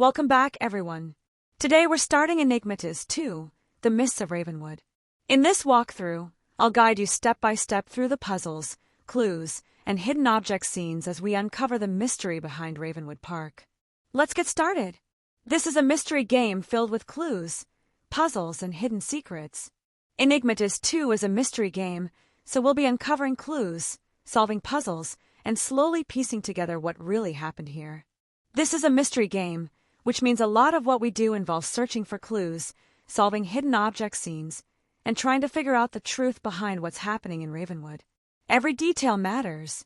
Welcome back, everyone. Today we're starting Enigmatis 2, The Mists of Ravenwood. In this walkthrough, I'll guide you step by step through the puzzles, clues, and hidden object scenes as we uncover the mystery behind Ravenwood Park. Let's get started. This is a mystery game filled with clues, puzzles, and hidden secrets. Enigmatis 2 is a mystery game, so we'll be uncovering clues, solving puzzles, and slowly piecing together what really happened here. This is a mystery game, which means a lot of what we do involves searching for clues, solving hidden object scenes, and trying to figure out the truth behind what's happening in Ravenwood. Every detail matters.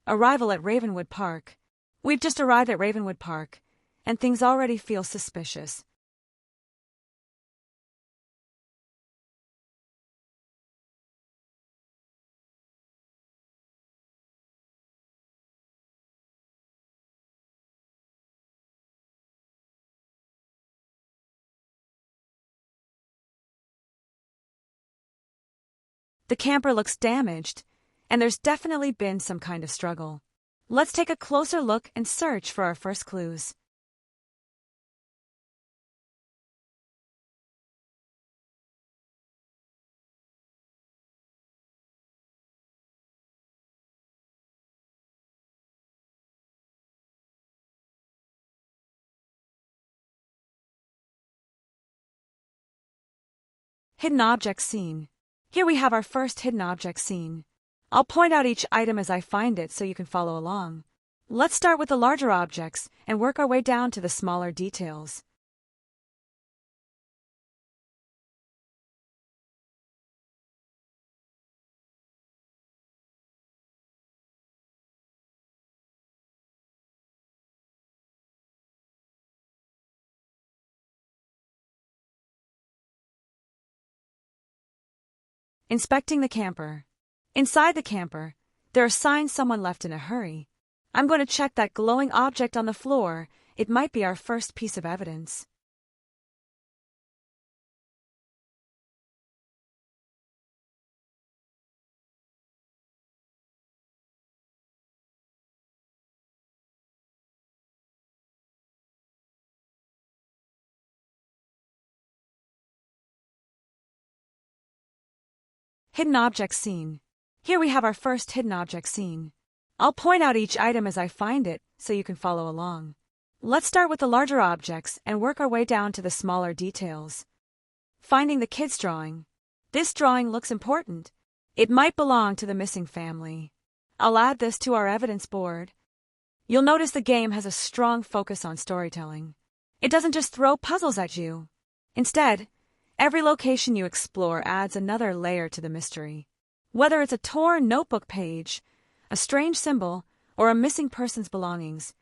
Arrival at Ravenwood Park. We've just arrived at Ravenwood Park, and things already feel suspicious. The camper looks damaged, and there's definitely been some kind of struggle. Let's take a closer look and search for our first clues. Hidden object scene. Here we have our first hidden object scene. I'll point out each item as I find it so you can follow along. Let's start with the larger objects and work our way down to the smaller details. Inspecting the camper. Inside the camper, there are signs someone left in a hurry. I'm going to check that glowing object on the floor. It might be our first piece of evidence. Hidden object scene. Here we have our first hidden object scene. I'll point out each item as I find it so you can follow along. Let's start with the larger objects and work our way down to the smaller details. Finding the kid's drawing. This drawing looks important. It might belong to the missing family. I'll add this to our evidence board. You'll notice the game has a strong focus on storytelling. It doesn't just throw puzzles at you. Instead, every location you explore adds another layer to the mystery. Whether it's a torn notebook page, a strange symbol, or a missing person's belongings,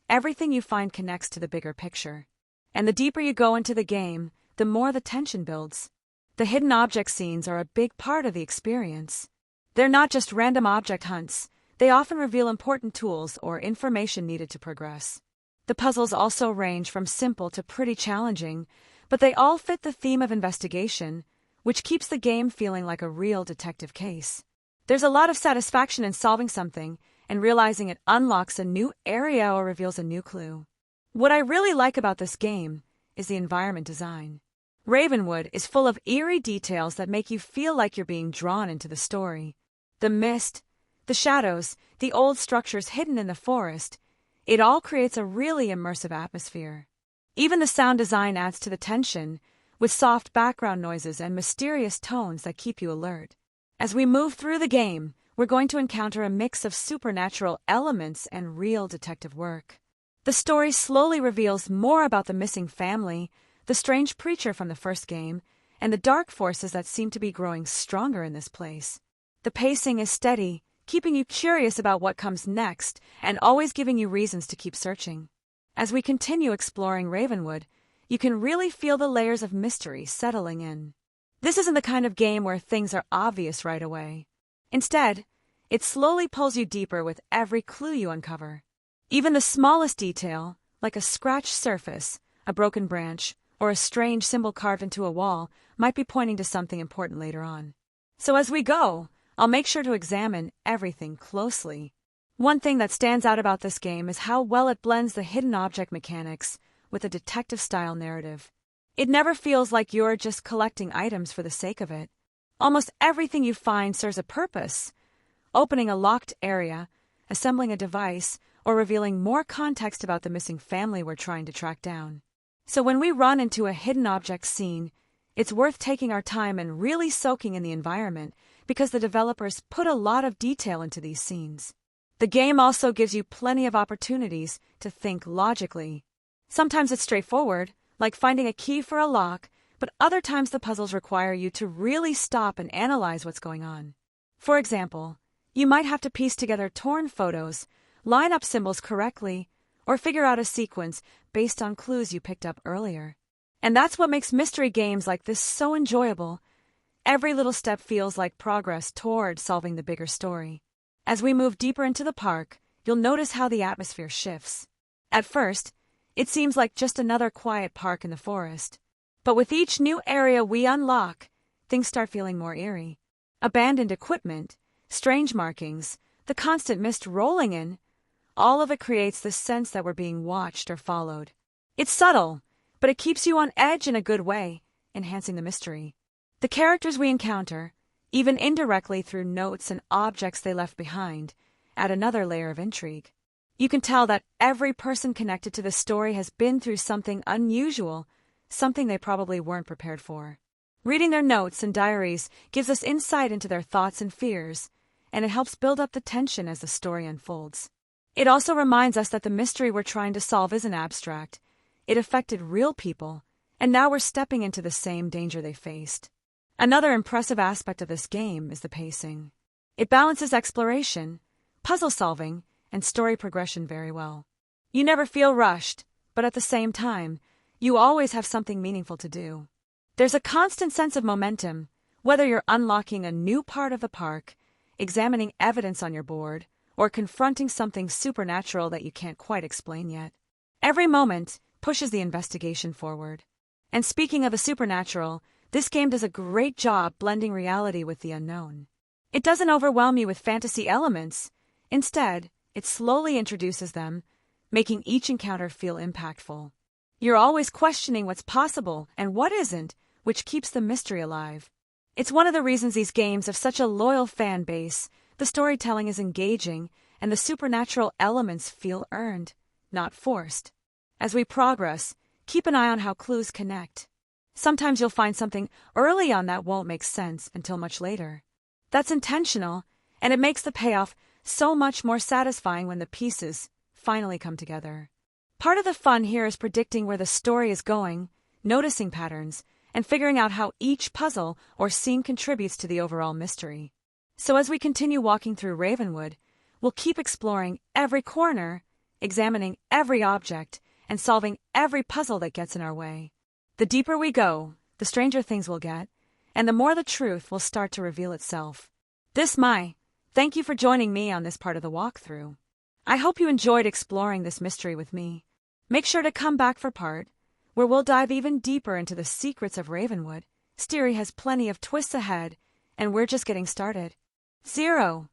everything you find connects to the bigger picture. And the deeper you go into the game, the more the tension builds. The hidden object scenes are a big part of the experience. They're not just random object hunts, they often reveal important tools or information needed to progress. The puzzles also range from simple to pretty challenging, but they all fit the theme of investigation, which keeps the game feeling like a real detective case. There's a lot of satisfaction in solving something and realizing it unlocks a new area or reveals a new clue. What I really like about this game is the environment design. Ravenwood is full of eerie details that make you feel like you're being drawn into the story. The mist, the shadows, the old structures hidden in the forest, it all creates a really immersive atmosphere. Even the sound design adds to the tension, with soft background noises and mysterious tones that keep you alert. As we move through the game, we're going to encounter a mix of supernatural elements and real detective work. The story slowly reveals more about the missing family, the strange preacher from the first game, and the dark forces that seem to be growing stronger in this place. The pacing is steady, keeping you curious about what comes next and always giving you reasons to keep searching. As we continue exploring Ravenwood, you can really feel the layers of mystery settling in. This isn't the kind of game where things are obvious right away. Instead, It slowly pulls you deeper with every clue you uncover. Even the smallest detail, like a scratched surface, a broken branch, or a strange symbol carved into a wall, might be pointing to something important later on. So as we go, I'll make sure to examine everything closely. One thing that stands out about this game is how well it blends the hidden object mechanics with a detective-style narrative. It never feels like you're just collecting items for the sake of it. Almost everything you find serves a purpose, opening a locked area, assembling a device, or revealing more context about the missing family we're trying to track down. So when we run into a hidden object scene, it's worth taking our time and really soaking in the environment because the developers put a lot of detail into these scenes. The game also gives you plenty of opportunities to think logically. Sometimes it's straightforward, like finding a key for a lock, but other times the puzzles require you to really stop and analyze what's going on. For example, you might have to piece together torn photos, line up symbols correctly, or figure out a sequence based on clues you picked up earlier. And that's what makes mystery games like this so enjoyable. Every little step feels like progress toward solving the bigger story. As we move deeper into the park, you'll notice how the atmosphere shifts. At first, it seems like just another quiet park in the forest. But with each new area we unlock, things start feeling more eerie. Abandoned equipment, strange markings, the constant mist rolling in, all of it creates this sense that we're being watched or followed. It's subtle, but it keeps you on edge in a good way, enhancing the mystery. The characters we encounter, even indirectly through notes and objects they left behind, add another layer of intrigue. You can tell that every person connected to the story has been through something unusual, something they probably weren't prepared for. Reading their notes and diaries gives us insight into their thoughts and fears, and it helps build up the tension as the story unfolds. It also reminds us that the mystery we're trying to solve isn't abstract. It affected real people, and now we're stepping into the same danger they faced. Another impressive aspect of this game is the pacing. It balances exploration, puzzle solving, and story progression very well. You never feel rushed, but at the same time, you always have something meaningful to do. There's a constant sense of momentum, whether you're unlocking a new part of the park, examining evidence on your board, or confronting something supernatural that you can't quite explain yet. Every moment pushes the investigation forward. And speaking of the supernatural, this game does a great job blending reality with the unknown. It doesn't overwhelm you with fantasy elements. Instead, it slowly introduces them, making each encounter feel impactful. You're always questioning what's possible and what isn't, which keeps the mystery alive. It's one of the reasons these games have such a loyal fan base. The storytelling is engaging, and the supernatural elements feel earned, not forced. As we progress, keep an eye on how clues connect. Sometimes you'll find something early on that won't make sense until much later. That's intentional, and it makes the payoff so much more satisfying when the pieces finally come together. Part of the fun here is predicting where the story is going, noticing patterns, and figuring out how each puzzle or scene contributes to the overall mystery. So as we continue walking through Ravenwood, we'll keep exploring every corner, examining every object, and solving every puzzle that gets in our way. The deeper we go, the stranger things we'll get, and the more the truth will start to reveal itself. Thank you for joining me on this part of the walkthrough. I hope you enjoyed exploring this mystery with me. Make sure to come back for part, where we'll dive even deeper into the secrets of Ravenwood. Steery has plenty of twists ahead, and we're just getting started. 0.